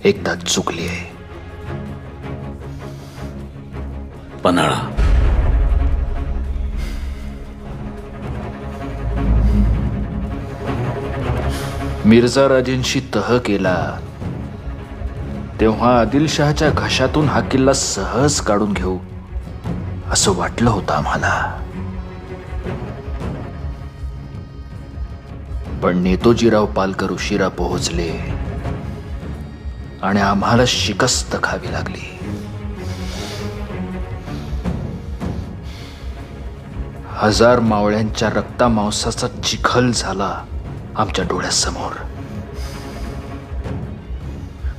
एकदा चुकली आहे. पन्हाळा, मिर्झा राजेंशी तह केला तेव्हा आदिलशहाच्या घशातून हा किल्ला सहज काढून घेऊ असं वाटलं होतं आम्हाला. पण नेतोजीराव पालकर उशिरा पोहोचले आणि आम्हाला शिकस्त खावी लागली. हजार मावळ्यांच्या रक्ता मांसाचा चिखल झाला आमच्या डोळ्यासमोर.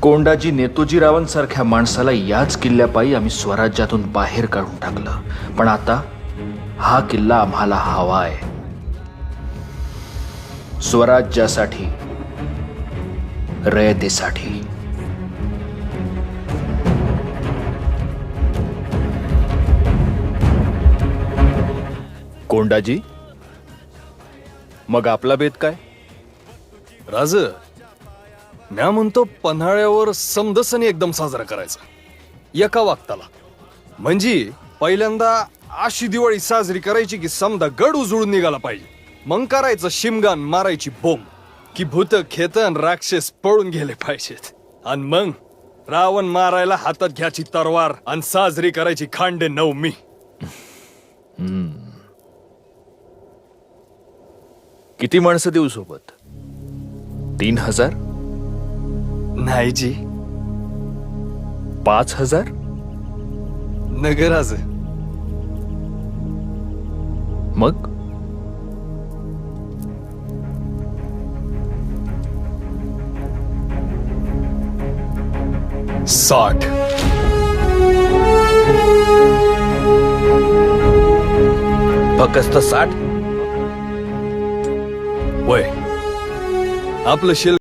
कोंडाजी नेतोजीरावांसारख्या माणसाला याच किल्ल्यापायी आम्ही स्वराज्यातून बाहेर काढून टाकलं. पण आता हा किल्ला आम्हाला हवाय. स्वराज्यासाठी, रयतेसाठी. कोंडाजी, मग आपला बेत काय? राज, म्या म्हणतो पन्हाळ्यावर समदसनी एकदम साजरा करायचा एका वाक्ताला. म्हणजे पहिल्यांदा अशी दिवाळी साजरी करायची की समदा गड उजळून निघाला पाहिजे. मग करायचं शिमगान, मारायची बोंब की भूत खेतन राक्षस पळून गेले पाहिजेत. आणि मग रावण मारायला हातात घ्यायची तरवार आणि साजरी करायची खांडे नवमी. किती माणसं देऊ सोबत? 3000? नाही जी, 5000? नगराज. मग 60. फक्त 60? वय आपलं शेल